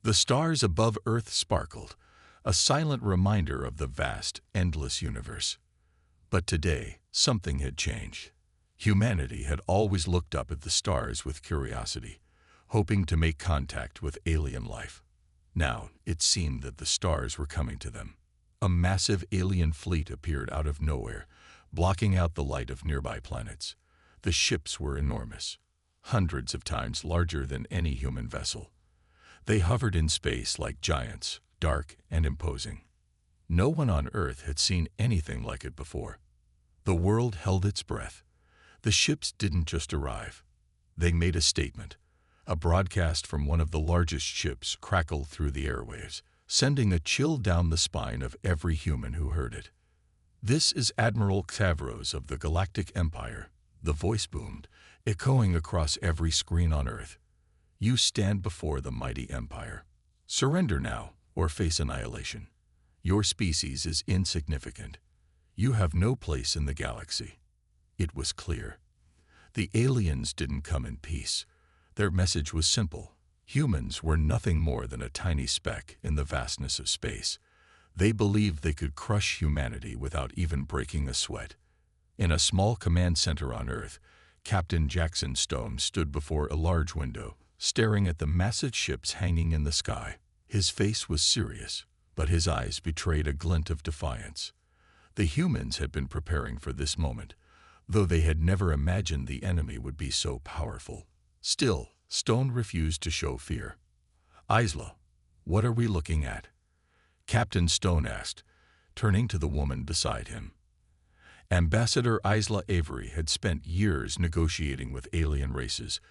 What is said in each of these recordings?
The stars above Earth sparkled, a silent reminder of the vast, endless universe. But today, something had changed. Humanity had always looked up at the stars with curiosity, hoping to make contact with alien life. Now, it seemed that the stars were coming to them. A massive alien fleet appeared out of nowhere, blocking out the light of nearby planets. The ships were enormous, hundreds of times larger than any human vessel. They hovered in space like giants, dark and imposing. No one on Earth had seen anything like it before. The world held its breath. The ships didn't just arrive. They made a statement. A broadcast from one of the largest ships crackled through the airwaves, sending a chill down the spine of every human who heard it. "This is Admiral Stavros of the Galactic Empire," the voice boomed, echoing across every screen on Earth. "You stand before the mighty Empire. Surrender now, or face annihilation. Your species is insignificant. You have no place in the galaxy." It was clear. The aliens didn't come in peace. Their message was simple. Humans were nothing more than a tiny speck in the vastness of space. They believed they could crush humanity without even breaking a sweat. In a small command center on Earth, Captain Jackson Stone stood before a large window, staring at the massive ships hanging in the sky. His face was serious, but his eyes betrayed a glint of defiance. The humans had been preparing for this moment, though they had never imagined the enemy would be so powerful. Still, Stone refused to show fear. "Isla, what are we looking at?" Captain Stone asked, turning to the woman beside him. Ambassador Isla Avery had spent years negotiating with alien races,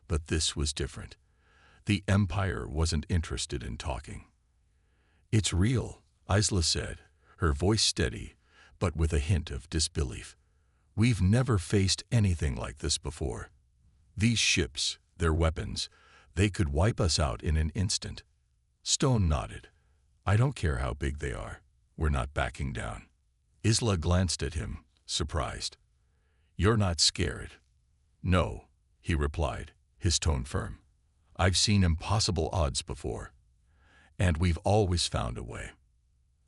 but this was different. The Empire wasn't interested in talking. "It's real," Isla said, her voice steady, but with a hint of disbelief. "We've never faced anything like this before. These ships, their weapons, they could wipe us out in an instant." Stone nodded. "I don't care how big they are. We're not backing down." Isla glanced at him, surprised. "You're not scared?" "No," he replied, his tone firm. "I've seen impossible odds before, and we've always found a way."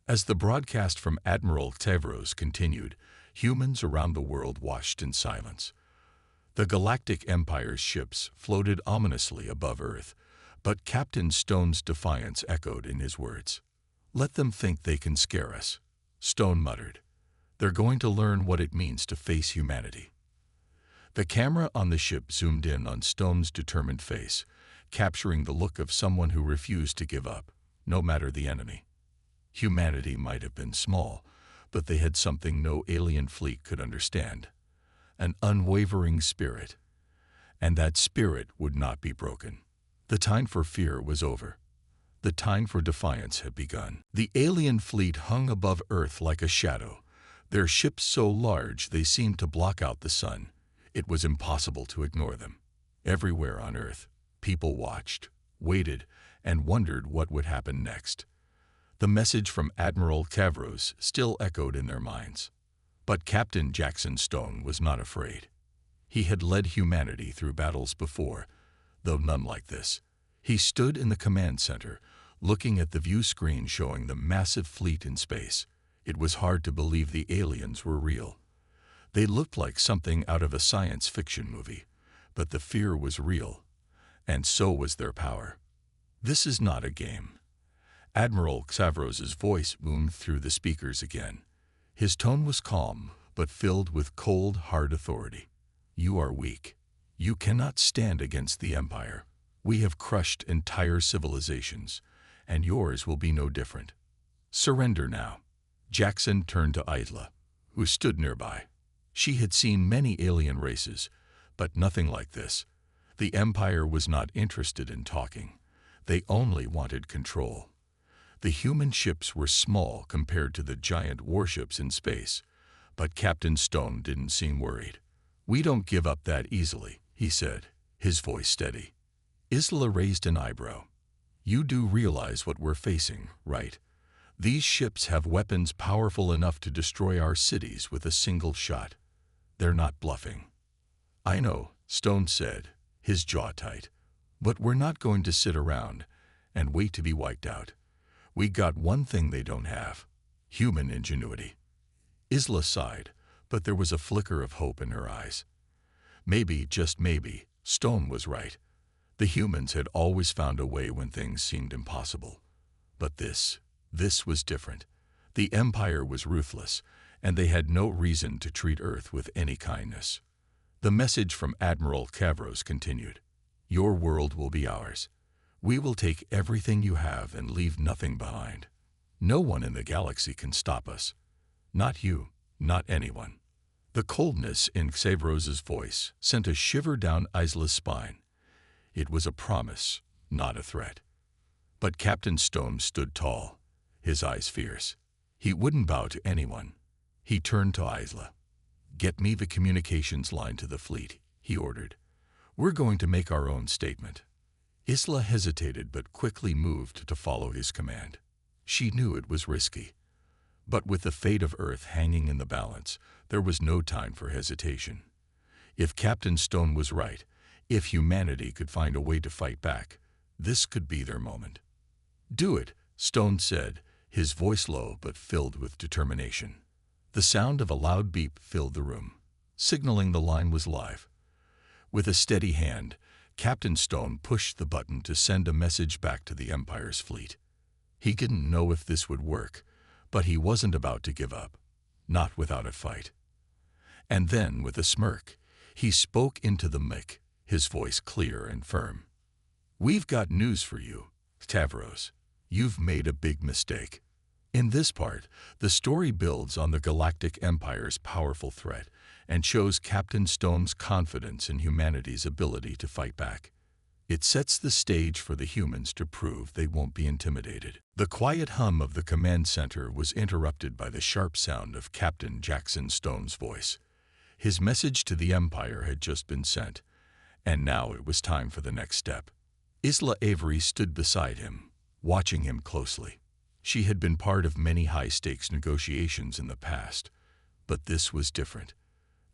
As the broadcast from Admiral Stavros continued, humans around the world watched in silence. The Galactic Empire's ships floated ominously above Earth, but Captain Stone's defiance echoed in his words. "Let them think they can scare us," Stone muttered. "They're going to learn what it means to face humanity." The camera on the ship zoomed in on Stone's determined face, capturing the look of someone who refused to give up, no matter the enemy. Humanity might have been small, but they had something no alien fleet could understand. An unwavering spirit. And that spirit would not be broken. The time for fear was over. The time for defiance had begun. The alien fleet hung above Earth like a shadow, their ships so large they seemed to block out the sun. It was impossible to ignore them. Everywhere on Earth, people watched, waited, and wondered what would happen next. The message from Admiral Stavros still echoed in their minds. But Captain Jackson Stone was not afraid. He had led humanity through battles before, though none like this. He stood in the command center, looking at the view screen showing the massive fleet in space. It was hard to believe the aliens were real. They looked like something out of a science fiction movie, but the fear was real, and so was their power. "This is not a game." Admiral Stavros' voice boomed through the speakers again. His tone was calm, but filled with cold, hard authority. "You are weak. You cannot stand against the Empire. We have crushed entire civilizations, and yours will be no different. Surrender now." Jackson turned to Isla, who stood nearby. She had seen many alien races, but nothing like this. The Empire was not interested in talking. They only wanted control. The human ships were small compared to the giant warships in space, but Captain Stone didn't seem worried. "We don't give up that easily," he said, his voice steady. Isla raised an eyebrow. "You do realize what we're facing, right? These ships have weapons powerful enough to destroy our cities with a single shot. They're not bluffing." "I know," Stone said, his jaw tight. "But we're not going to sit around and wait to be wiped out. We got one thing they don't have: human ingenuity. Isla sighed, but there was a flicker of hope in her eyes. Maybe, just maybe, Stone was right. The humans had always found a way when things seemed impossible. But this was different. The Empire was ruthless, and they had no reason to treat Earth with any kindness. The message from Admiral Cavros continued. Your world will be ours. We will take everything you have and leave nothing behind. No one in the galaxy can stop us. Not you, not anyone. The coldness in Cavros's voice sent a shiver down Isla's spine. It was a promise, not a threat. But Captain Stone stood tall, his eyes fierce. He wouldn't bow to anyone. He turned to Isla. Get me the communications line to the fleet, he ordered. We're going to make our own statement. Isla hesitated but quickly moved to follow his command. She knew it was risky. But with the fate of Earth hanging in the balance, there was no time for hesitation. If Captain Stone was right, if humanity could find a way to fight back, this could be their moment. Do it, Stone said, his voice low but filled with determination. The sound of a loud beep filled the room, signaling the line was live. With a steady hand, Captain Stone pushed the button to send a message back to the Empire's fleet. He didn't know if this would work, but he wasn't about to give up, not without a fight. And then, with a smirk, he spoke into the mic, his voice clear and firm. We've got news for you, Cavros. You've made a big mistake. In this part, the story builds on the Galactic Empire's powerful threat and shows Captain Stone's confidence in humanity's ability to fight back. It sets the stage for the humans to prove they won't be intimidated. The quiet hum of the command center was interrupted by the sharp sound of Captain Jackson Stone's voice. His message to the Empire had just been sent, and now it was time for the next step. Isla Avery stood beside him, watching him closely. She had been part of many high-stakes negotiations in the past, but this was different.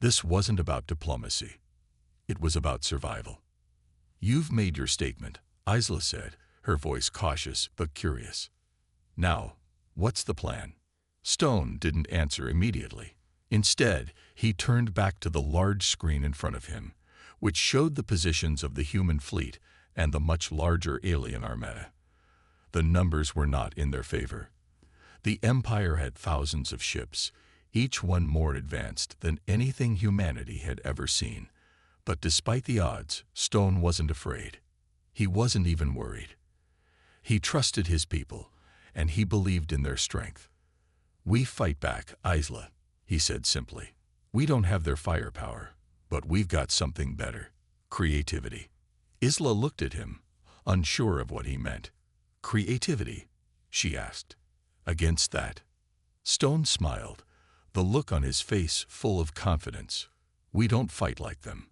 This wasn't about diplomacy. It was about survival. You've made your statement, Isla said, her voice cautious but curious. Now, what's the plan? Stone didn't answer immediately. Instead, he turned back to the large screen in front of him, which showed the positions of the human fleet and the much larger alien armada. The numbers were not in their favor. The Empire had thousands of ships, each one more advanced than anything humanity had ever seen. But despite the odds, Stone wasn't afraid. He wasn't even worried. He trusted his people, and he believed in their strength. We fight back, Isla, he said simply. We don't have their firepower, but we've got something better: creativity. Isla looked at him, unsure of what he meant. Creativity? She asked. Against that? Stone smiled, the look on his face full of confidence. We don't fight like them.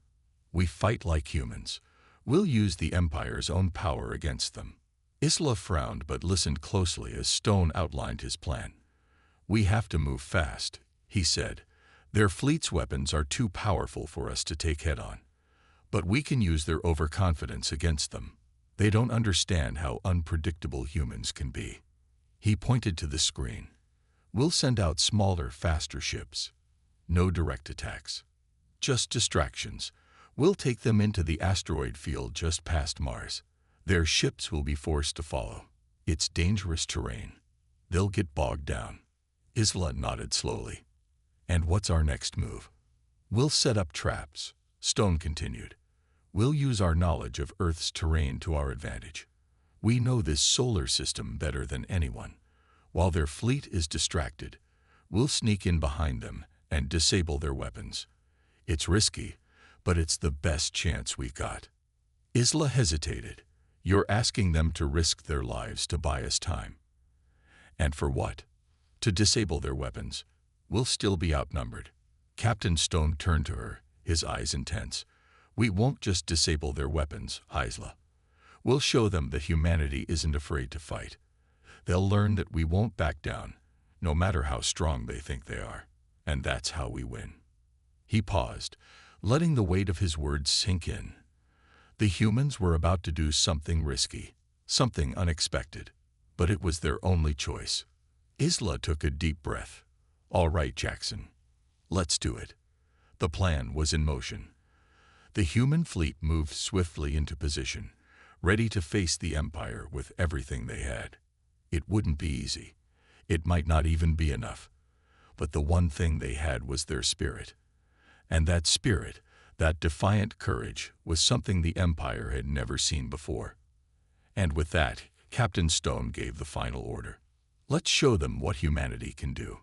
We fight like humans. We'll use the Empire's own power against them. Isla frowned but listened closely as Stone outlined his plan. We have to move fast, he said. Their fleet's weapons are too powerful for us to take head-on. But we can use their overconfidence against them. They don't understand how unpredictable humans can be. He pointed to the screen. We'll send out smaller, faster ships. No direct attacks. Just distractions. We'll take them into the asteroid field just past Mars. Their ships will be forced to follow. It's dangerous terrain. They'll get bogged down. Isla nodded slowly. And what's our next move? We'll set up traps, Stone continued. We'll use our knowledge of Earth's terrain to our advantage. We know this solar system better than anyone. While their fleet is distracted, we'll sneak in behind them and disable their weapons. It's risky, but it's the best chance we've got. Isla hesitated. You're asking them to risk their lives to buy us time. And for what? To disable their weapons. We'll still be outnumbered. Captain Stone turned to her, his eyes intense. We won't just disable their weapons, Isla. We'll show them that humanity isn't afraid to fight. They'll learn that we won't back down, no matter how strong they think they are. And that's how we win. He paused, letting the weight of his words sink in. The humans were about to do something risky, something unexpected, but it was their only choice. Isla took a deep breath. "All right, Jackson. Let's do it." The plan was in motion. The human fleet moved swiftly into position, ready to face the Empire with everything they had. It wouldn't be easy. It might not even be enough. But the one thing they had was their spirit. And that spirit, that defiant courage, was something the Empire had never seen before. And with that, Captain Stone gave the final order. "Let's show them what humanity can do."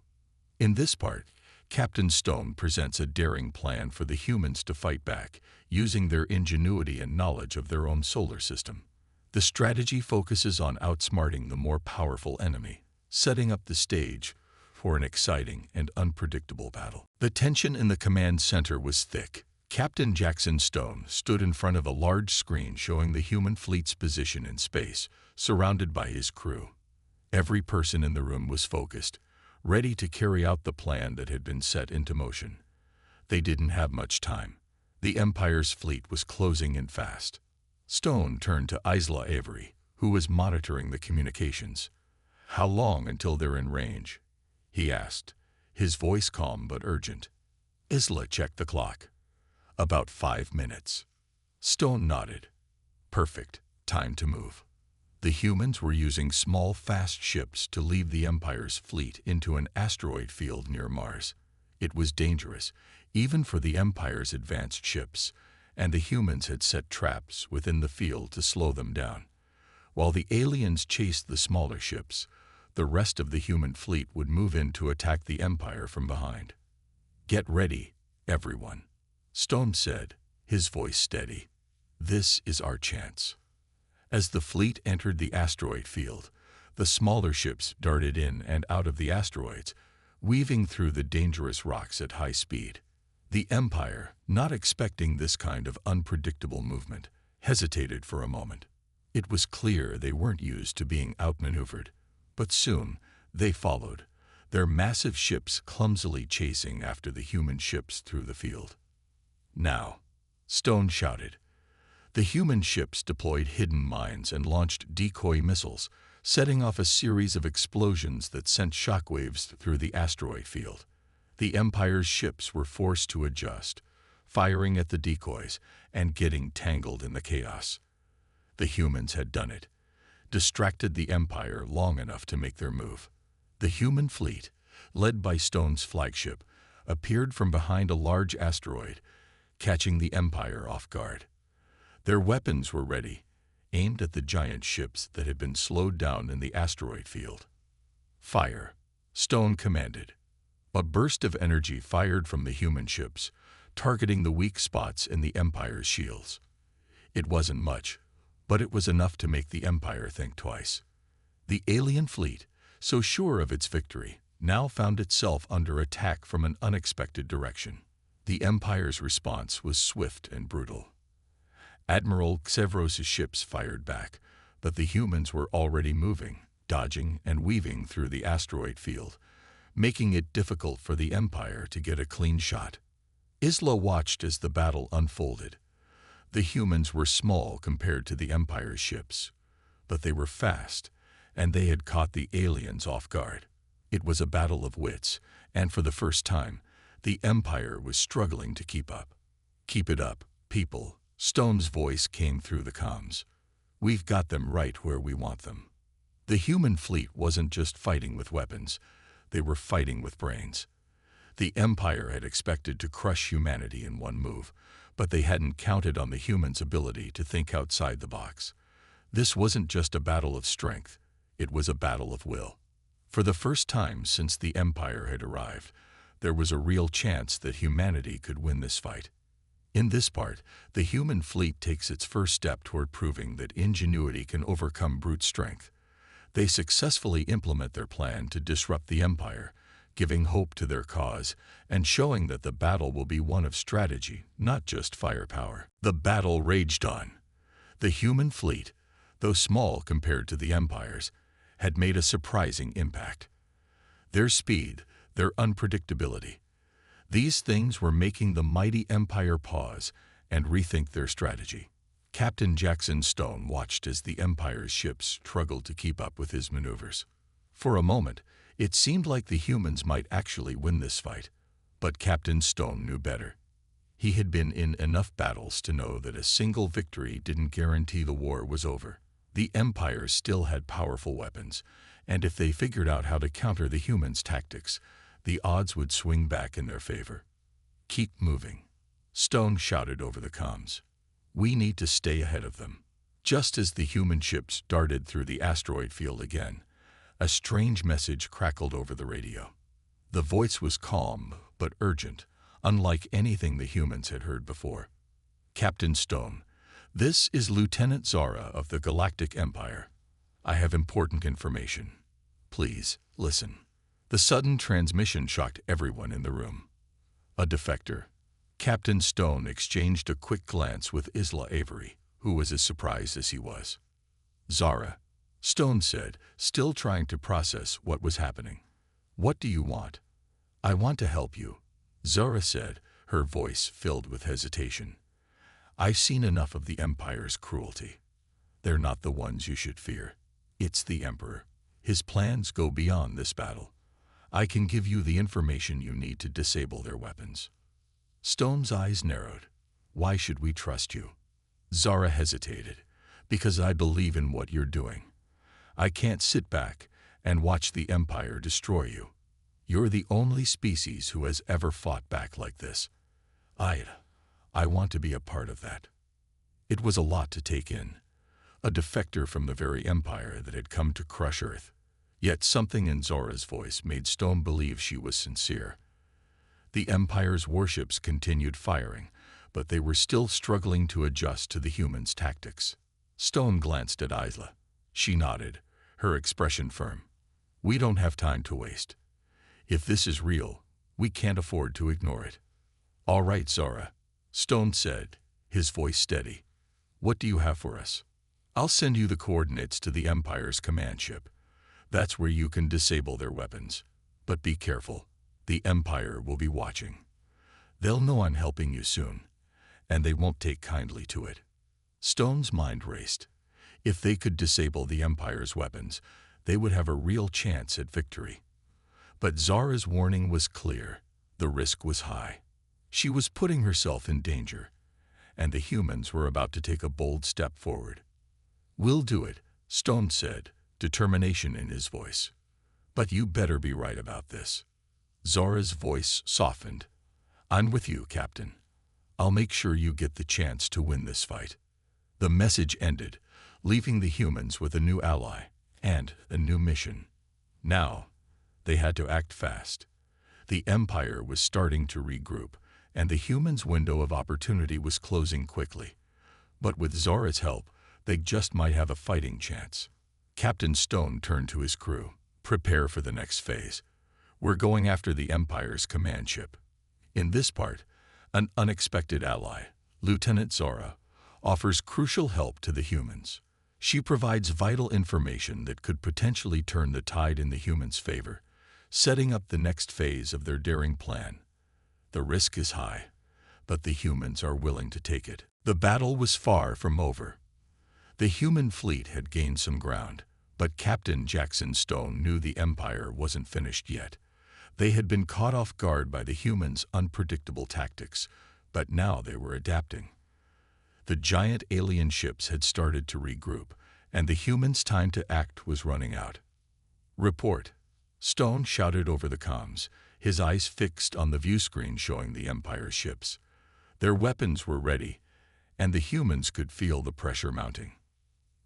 In this part, Captain Stone presents a daring plan for the humans to fight back, using their ingenuity and knowledge of their own solar system. The strategy focuses on outsmarting the more powerful enemy, setting up the stage for an exciting and unpredictable battle. The tension in the command center was thick. Captain Jackson Stone stood in front of a large screen showing the human fleet's position in space, surrounded by his crew. Every person in the room was focused, ready to carry out the plan that had been set into motion. They didn't have much time. The Empire's fleet was closing in fast. Stone turned to Isla Avery, who was monitoring the communications. "How long until they're in range?" he asked, his voice calm but urgent. Isla checked the clock. "About 5 minutes." Stone nodded. "Perfect. Time to move." The humans were using small, fast ships to lead the Empire's fleet into an asteroid field near Mars. It was dangerous, even for the Empire's advanced ships, and the humans had set traps within the field to slow them down. While the aliens chased the smaller ships, the rest of the human fleet would move in to attack the Empire from behind. "Get ready, everyone," Stone said, his voice steady. "This is our chance." As the fleet entered the asteroid field, the smaller ships darted in and out of the asteroids, weaving through the dangerous rocks at high speed. The Empire, not expecting this kind of unpredictable movement, hesitated for a moment. It was clear they weren't used to being outmaneuvered, but soon they followed, their massive ships clumsily chasing after the human ships through the field. "Now," Stone shouted. The human ships deployed hidden mines and launched decoy missiles, setting off a series of explosions that sent shockwaves through the asteroid field. The Empire's ships were forced to adjust, firing at the decoys and getting tangled in the chaos. The humans had done it, distracted the Empire long enough to make their move. The human fleet, led by Stone's flagship, appeared from behind a large asteroid, catching the Empire off guard. Their weapons were ready, aimed at the giant ships that had been slowed down in the asteroid field. "Fire," Stone commanded. A burst of energy fired from the human ships, targeting the weak spots in the Empire's shields. It wasn't much, but it was enough to make the Empire think twice. The alien fleet, so sure of its victory, now found itself under attack from an unexpected direction. The Empire's response was swift and brutal. Admiral Xevros' ships fired back, but the humans were already moving, dodging and weaving through the asteroid field, making it difficult for the Empire to get a clean shot. Isla watched as the battle unfolded. The humans were small compared to the Empire's ships, but they were fast, and they had caught the aliens off guard. It was a battle of wits, and for the first time, the Empire was struggling to keep up. "Keep it up, people," Stone's voice came through the comms. "We've got them right where we want them." The human fleet wasn't just fighting with weapons, they were fighting with brains. The Empire had expected to crush humanity in one move, but they hadn't counted on the humans' ability to think outside the box. This wasn't just a battle of strength, it was a battle of will. For the first time since the Empire had arrived, there was a real chance that humanity could win this fight. In this part, the human fleet takes its first step toward proving that ingenuity can overcome brute strength. They successfully implement their plan to disrupt the Empire, giving hope to their cause and showing that the battle will be one of strategy, not just firepower. The battle raged on. The human fleet, though small compared to the Empire's, had made a surprising impact. Their speed, their unpredictability, these things were making the mighty Empire pause and rethink their strategy. Captain Jackson Stone watched as the Empire's ships struggled to keep up with his maneuvers. For a moment, it seemed like the humans might actually win this fight, but Captain Stone knew better. He had been in enough battles to know that a single victory didn't guarantee the war was over. The Empire still had powerful weapons, and if they figured out how to counter the humans' tactics, the odds would swing back in their favor. "Keep moving," Stone shouted over the comms. "We need to stay ahead of them." Just as the human ships darted through the asteroid field again, a strange message crackled over the radio. The voice was calm but urgent, unlike anything the humans had heard before. "Captain Stone, this is Lieutenant Zara of the Galactic Empire. I have important information. Please, listen." The sudden transmission shocked everyone in the room. A defector. Captain Stone exchanged a quick glance with Isla Avery, who was as surprised as he was. "Zara," Stone said, still trying to process what was happening. "What do you want?" "I want to help you," Zara said, her voice filled with hesitation. "I've seen enough of the Empire's cruelty. They're not the ones you should fear. It's the Emperor. His plans go beyond this battle. I can give you the information you need to disable their weapons." Stone's eyes narrowed. "Why should we trust you?" Zara hesitated. "Because I believe in what you're doing. I can't sit back and watch the Empire destroy you. You're the only species who has ever fought back like this. I want to be a part of that." It was a lot to take in. A defector from the very Empire that had come to crush Earth. Yet something in Zora's voice made Stone believe she was sincere. The Empire's warships continued firing, but they were still struggling to adjust to the humans' tactics. Stone glanced at Isla. She nodded, her expression firm. "We don't have time to waste. If this is real, we can't afford to ignore it." "All right, Zora," Stone said, his voice steady. "What do you have for us?" "I'll send you the coordinates to the Empire's command ship. That's where you can disable their weapons. But be careful. The Empire will be watching. They'll know I'm helping you soon, and they won't take kindly to it." Stone's mind raced. If they could disable the Empire's weapons, they would have a real chance at victory. But Zara's warning was clear. The risk was high. She was putting herself in danger, and the humans were about to take a bold step forward. "We'll do it," Stone said, determination in his voice. "But you better be right about this." Zora's voice softened. "I'm with you, Captain. I'll make sure you get the chance to win this fight." The message ended, leaving the humans with a new ally and a new mission. Now, they had to act fast. The Empire was starting to regroup, and the humans' window of opportunity was closing quickly. But with Zora's help, they just might have a fighting chance. Captain Stone turned to his crew. "Prepare for the next phase. We're going after the Empire's command ship." In this part, an unexpected ally, Lieutenant Zora, offers crucial help to the humans. She provides vital information that could potentially turn the tide in the humans' favor, setting up the next phase of their daring plan. The risk is high, but the humans are willing to take it. The battle was far from over. The human fleet had gained some ground, but Captain Jackson Stone knew the Empire wasn't finished yet. They had been caught off guard by the humans' unpredictable tactics, but now they were adapting. The giant alien ships had started to regroup, and the humans' time to act was running out. "Report," Stone shouted over the comms, his eyes fixed on the view screen showing the Empire's ships. Their weapons were ready, and the humans could feel the pressure mounting.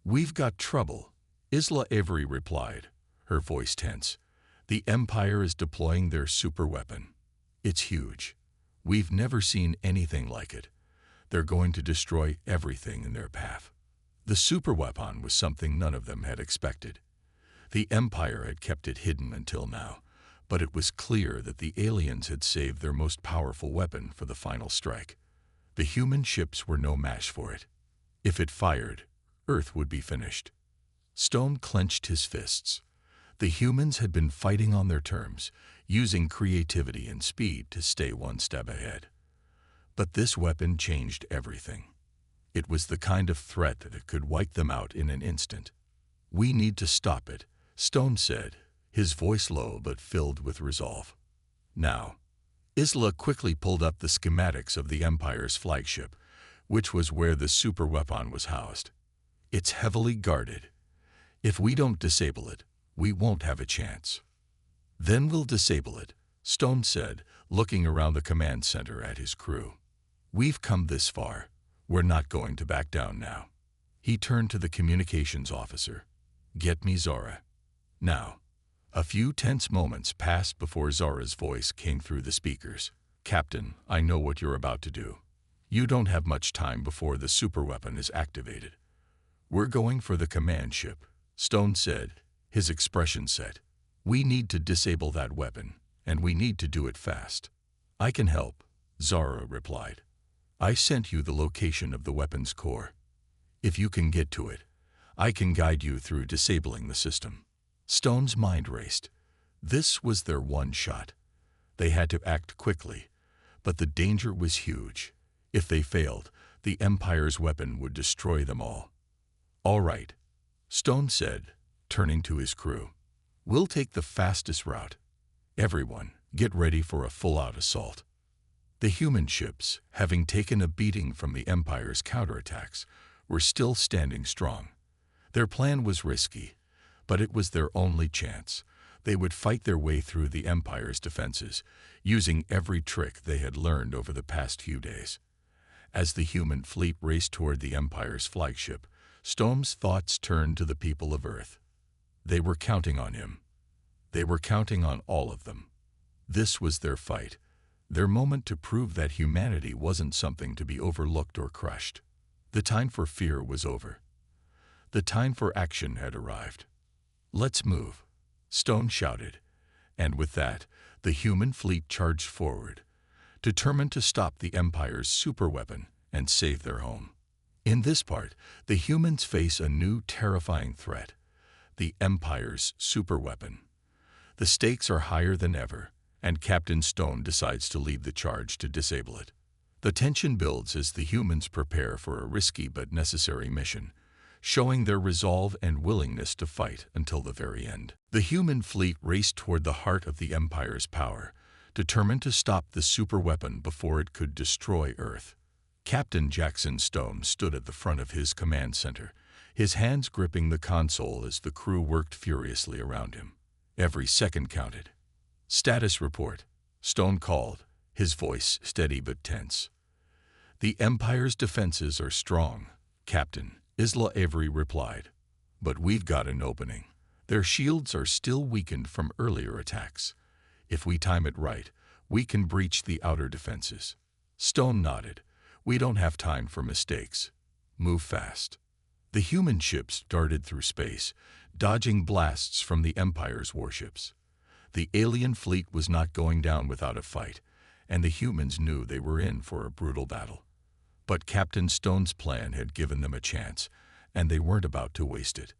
"We've got trouble," Isla Avery replied, her voice tense. "The Empire is deploying their superweapon. It's huge. We've never seen anything like it. They're going to destroy everything in their path." The superweapon was something none of them had expected. The Empire had kept it hidden until now, but it was clear that the aliens had saved their most powerful weapon for the final strike. The human ships were no match for it. If it fired, Earth would be finished. Stone clenched his fists. The humans had been fighting on their terms, using creativity and speed to stay one step ahead. But this weapon changed everything. It was the kind of threat that could wipe them out in an instant. "We need to stop it," Stone said, his voice low but filled with resolve. Now, Isla quickly pulled up the schematics of the Empire's flagship, which was where the superweapon was housed. "It's heavily guarded. If we don't disable it, we won't have a chance." "Then we'll disable it," Stone said, looking around the command center at his crew. "We've come this far. We're not going to back down now." He turned to the communications officer. "Get me Zara." Now, a few tense moments passed before Zara's voice came through the speakers. "Captain, I know what you're about to do. You don't have much time before the superweapon is activated." "We're going for the command ship," Stone said, his expression set. "We need to disable that weapon, and we need to do it fast." "I can help," Zara replied. "I sent you the location of the weapon's core. If you can get to it, I can guide you through disabling the system." Stone's mind raced. This was their one shot. They had to act quickly, but the danger was huge. If they failed, the Empire's weapon would destroy them all. "All right," Stone said, turning to his crew. "We'll take the fastest route. Everyone, get ready for a full-out assault." The human ships, having taken a beating from the Empire's counterattacks, were still standing strong. Their plan was risky, but it was their only chance. They would fight their way through the Empire's defenses, using every trick they had learned over the past few days. As the human fleet raced toward the Empire's flagship, Stone's thoughts turned to the people of Earth. They were counting on him. They were counting on all of them. This was their fight, their moment to prove that humanity wasn't something to be overlooked or crushed. The time for fear was over. The time for action had arrived. "Let's move," Stone shouted, and with that, the human fleet charged forward, determined to stop the Empire's superweapon and save their home. In this part, the humans face a new terrifying threat, the Empire's superweapon. The stakes are higher than ever, and Captain Stone decides to lead the charge to disable it. The tension builds as the humans prepare for a risky but necessary mission, showing their resolve and willingness to fight until the very end. The human fleet raced toward the heart of the Empire's power, determined to stop the superweapon before it could destroy Earth. Captain Jackson Stone stood at the front of his command center, his hands gripping the console as the crew worked furiously around him. Every second counted. "Status report," Stone called, his voice steady but tense. "The Empire's defenses are strong, Captain," Isla Avery replied. "But we've got an opening. Their shields are still weakened from earlier attacks. If we time it right, we can breach the outer defenses." Stone nodded. "We don't have time for mistakes. Move fast." The human ships darted through space, dodging blasts from the Empire's warships. The alien fleet was not going down without a fight, and the humans knew they were in for a brutal battle. But Captain Stone's plan had given them a chance, and they weren't about to waste it.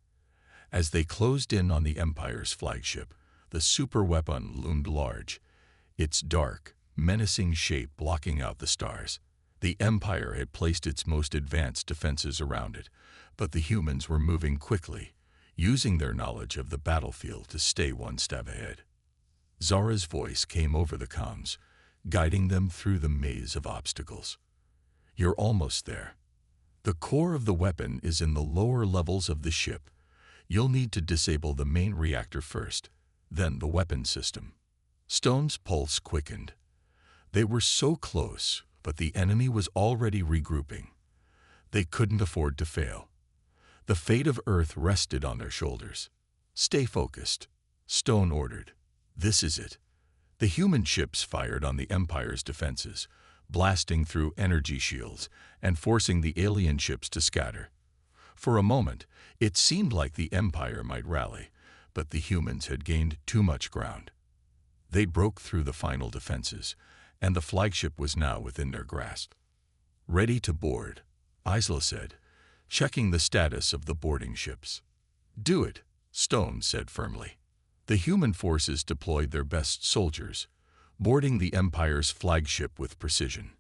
As they closed in on the Empire's flagship, the superweapon loomed large, its dark, menacing shape blocking out the stars. The Empire had placed its most advanced defenses around it, but the humans were moving quickly, using their knowledge of the battlefield to stay one step ahead. Zara's voice came over the comms, guiding them through the maze of obstacles. "You're almost there. The core of the weapon is in the lower levels of the ship. You'll need to disable the main reactor first, then the weapon system." Stone's pulse quickened. They were so close, but the enemy was already regrouping. They couldn't afford to fail. The fate of Earth rested on their shoulders. "Stay focused," Stone ordered. "This is it." The human ships fired on the Empire's defenses, blasting through energy shields and forcing the alien ships to scatter. For a moment, it seemed like the Empire might rally, but the humans had gained too much ground. They broke through the final defenses, and the flagship was now within their grasp. "Ready to board," Isla said, checking the status of the boarding ships. "Do it," Stone said firmly. The human forces deployed their best soldiers, boarding the Empire's flagship with precision.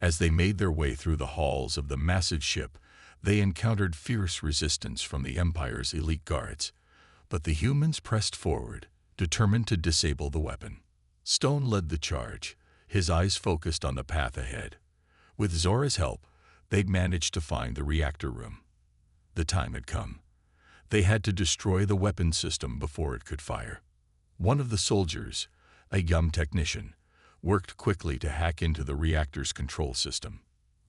As they made their way through the halls of the massive ship, they encountered fierce resistance from the Empire's elite guards. But the humans pressed forward, determined to disable the weapon. Stone led the charge, his eyes focused on the path ahead. With Zora's help, they'd managed to find the reactor room. The time had come. They had to destroy the weapon system before it could fire. One of the soldiers, a young technician, worked quickly to hack into the reactor's control system.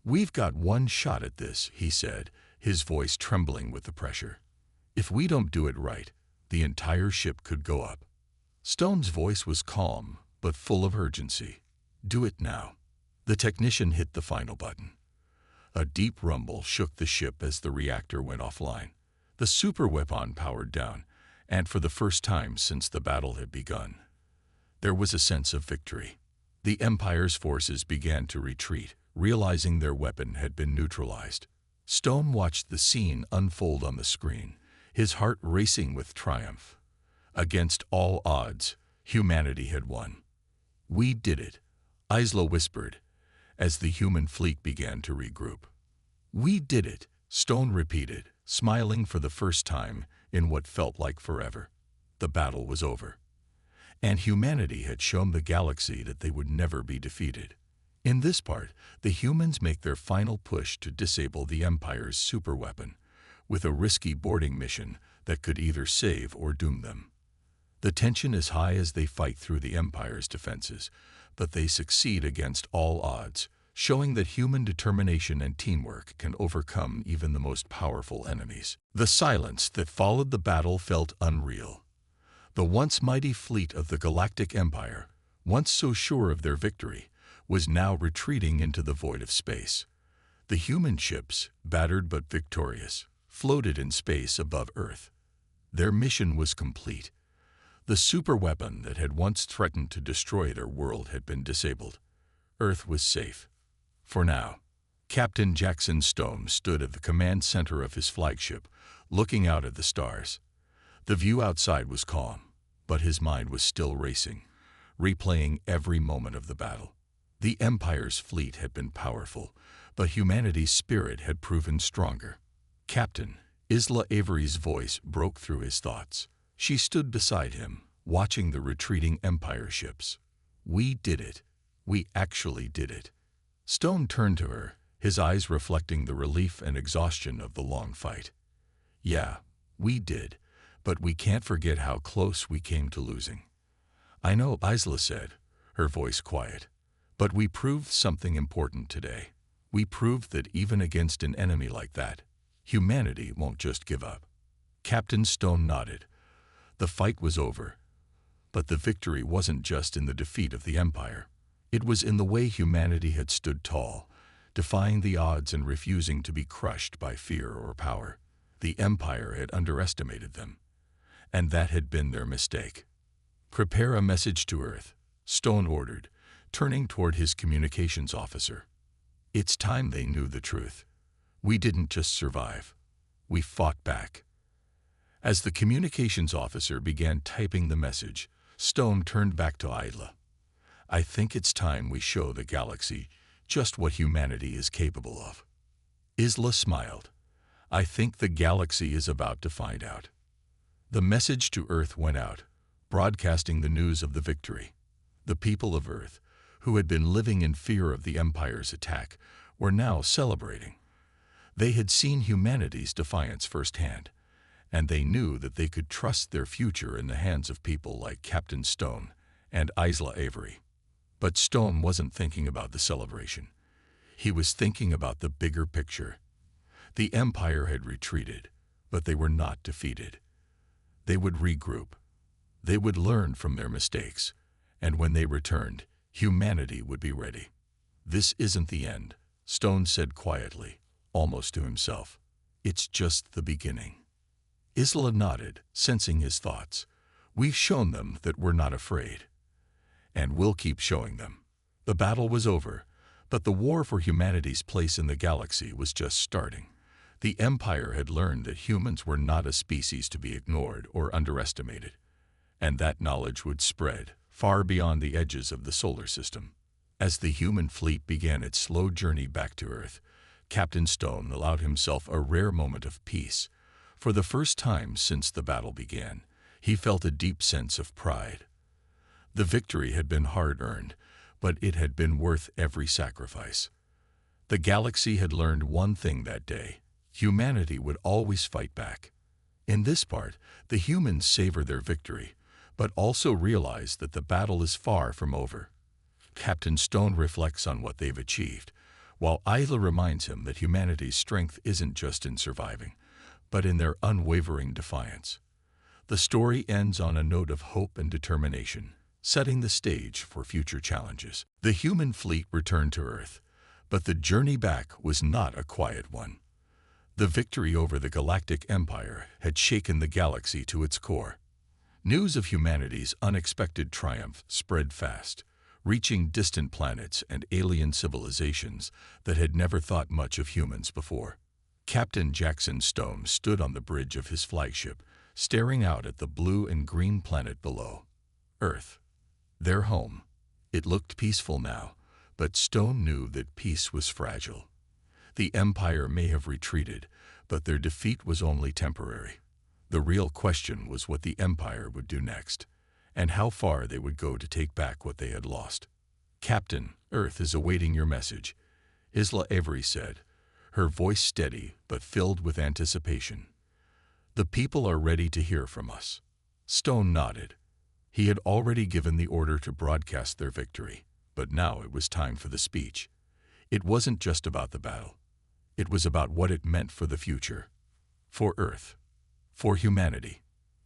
"We've got one shot at this," he said, his voice trembling with the pressure. "If we don't do it right, the entire ship could go up." Stone's voice was calm, but full of urgency. "Do it now." The technician hit the final button. A deep rumble shook the ship as the reactor went offline. The superweapon powered down, and for the first time since the battle had begun, there was a sense of victory. The Empire's forces began to retreat, realizing their weapon had been neutralized. Stone watched the scene unfold on the screen, his heart racing with triumph. Against all odds, humanity had won. "We did it," Isla whispered, as the human fleet began to regroup. "We did it," Stone repeated, smiling for the first time in what felt like forever. The battle was over, and humanity had shown the galaxy that they would never be defeated. In this part, the humans make their final push to disable the Empire's superweapon, with a risky boarding mission that could either save or doom them. The tension is high as they fight through the Empire's defenses, but they succeed against all odds, showing that human determination and teamwork can overcome even the most powerful enemies. The silence that followed the battle felt unreal. The once mighty fleet of the Galactic Empire, once so sure of their victory, was now retreating into the void of space. The human ships, battered but victorious, floated in space above Earth. Their mission was complete. The superweapon that had once threatened to destroy their world had been disabled. Earth was safe. For now. Captain Jackson Stone stood at the command center of his flagship, looking out at the stars. The view outside was calm, but his mind was still racing, replaying every moment of the battle. The Empire's fleet had been powerful, but humanity's spirit had proven stronger. "Captain," Isla Avery's voice broke through his thoughts. She stood beside him, watching the retreating Empire ships. "We did it. We actually did it." Stone turned to her, his eyes reflecting the relief and exhaustion of the long fight. "Yeah, we did, but we can't forget how close we came to losing." "I know," Isla said, her voice quiet. "But we proved something important today. We proved that even against an enemy like that, humanity won't just give up." Captain Stone nodded. The fight was over, but the victory wasn't just in the defeat of the Empire. It was in the way humanity had stood tall, defying the odds and refusing to be crushed by fear or power. The Empire had underestimated them, and that had been their mistake. "Prepare a message to Earth," Stone ordered, turning toward his communications officer. It's time they knew the truth. We didn't just survive. We fought back. As the communications officer began typing the message, Stone turned back to Isla. "I think it's time we show the galaxy just what humanity is capable of." Isla smiled. "I think the galaxy is about to find out." The message to Earth went out, broadcasting the news of the victory. The people of Earth, who had been living in fear of the Empire's attack, were now celebrating. They had seen humanity's defiance firsthand, and they knew that they could trust their future in the hands of people like Captain Stone and Isla Avery. But Stone wasn't thinking about the celebration. He was thinking about the bigger picture. The Empire had retreated, but they were not defeated. They would regroup. They would learn from their mistakes, and when they returned, humanity would be ready. "This isn't the end," Stone said quietly, almost to himself. "It's just the beginning." Isla nodded, sensing his thoughts. "We've shown them that we're not afraid. And we'll keep showing them." The battle was over, but the war for humanity's place in the galaxy was just starting. The Empire had learned that humans were not a species to be ignored or underestimated, and that knowledge would spread far beyond the edges of the solar system. As the human fleet began its slow journey back to Earth, Captain Stone allowed himself a rare moment of peace. For the first time since the battle began, he felt a deep sense of pride. The victory had been hard-earned, but it had been worth every sacrifice. The galaxy had learned one thing that day: humanity would always fight back. In this part, the humans savor their victory, but also realize that the battle is far from over. Captain Stone reflects on what they've achieved, while Isla reminds him that humanity's strength isn't just in surviving, but in their unwavering defiance. The story ends on a note of hope and determination, setting the stage for future challenges. The human fleet returned to Earth, but the journey back was not a quiet one. The victory over the Galactic Empire had shaken the galaxy to its core. News of humanity's unexpected triumph spread fast, reaching distant planets and alien civilizations that had never thought much of humans before. Captain Jackson Stone stood on the bridge of his flagship, staring out at the blue and green planet below. Earth, their home. It looked peaceful now, but Stone knew that peace was fragile. The Empire may have retreated, but their defeat was only temporary. The real question was what the Empire would do next, and how far they would go to take back what they had lost. "Captain, Earth is awaiting your message," Isla Avery said, her voice steady but filled with anticipation. "The people are ready to hear from us." Stone nodded. He had already given the order to broadcast their victory, but now it was time for the speech. It wasn't just about the battle. It was about what it meant for the future. For Earth. For humanity.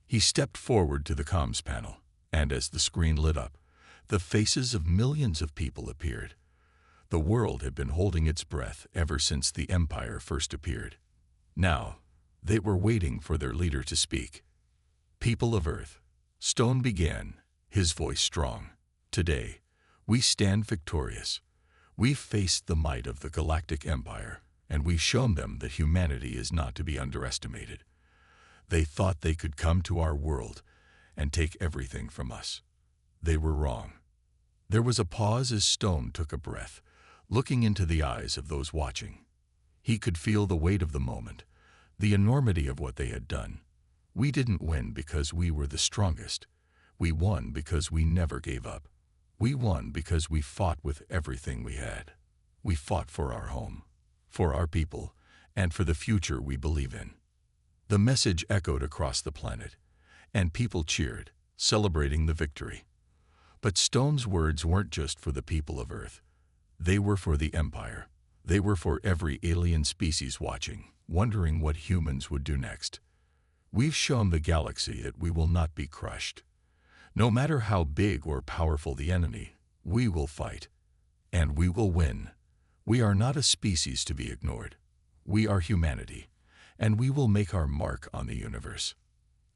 He stepped forward to the comms panel, and as the screen lit up, the faces of millions of people appeared. The world had been holding its breath ever since the Empire first appeared. Now, they were waiting for their leader to speak. "People of Earth," Stone began, his voice strong. "Today, we stand victorious. We've faced the might of the Galactic Empire, and we've shown them that humanity is not to be underestimated. They thought they could come to our world and take everything from us. They were wrong." There was a pause as Stone took a breath, looking into the eyes of those watching. He could feel the weight of the moment, the enormity of what they had done. "We didn't win because we were the strongest. We won because we never gave up. We won because we fought with everything we had. We fought for our home, for our people, and for the future we believe in." The message echoed across the planet, and people cheered, celebrating the victory. But Stone's words weren't just for the people of Earth. They were for the Empire. They were for every alien species watching, wondering what humans would do next. "We've shown the galaxy that we will not be crushed. No matter how big or powerful the enemy, we will fight. And we will win. We are not a species to be ignored. We are humanity, and we will make our mark on the universe."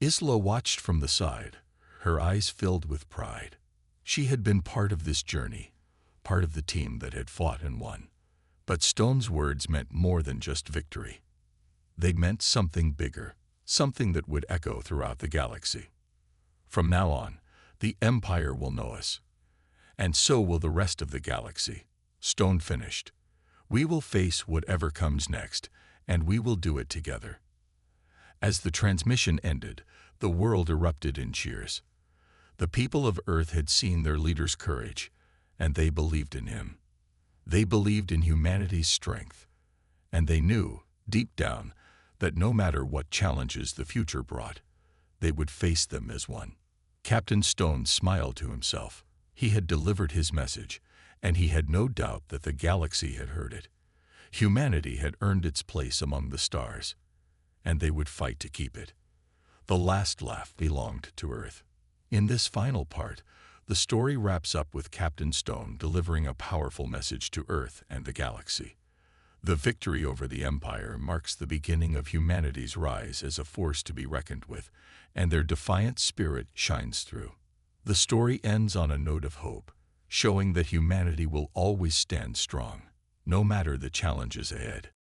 Isla watched from the side, her eyes filled with pride. She had been part of this journey, part of the team that had fought and won. But Stone's words meant more than just victory. They meant something bigger, something that would echo throughout the galaxy. "From now on, the Empire will know us. And so will the rest of the galaxy," Stone finished. "We will face whatever comes next, and we will do it together." As the transmission ended, the world erupted in cheers. The people of Earth had seen their leader's courage, and they believed in him. They believed in humanity's strength, and they knew, deep down, that no matter what challenges the future brought, they would face them as one. Captain Stone smiled to himself. He had delivered his message, and he had no doubt that the galaxy had heard it. Humanity had earned its place among the stars, and they would fight to keep it. The last laugh belonged to Earth. In this final part, the story wraps up with Captain Stone delivering a powerful message to Earth and the galaxy. The victory over the Empire marks the beginning of humanity's rise as a force to be reckoned with, and their defiant spirit shines through. The story ends on a note of hope, showing that humanity will always stand strong, no matter the challenges ahead.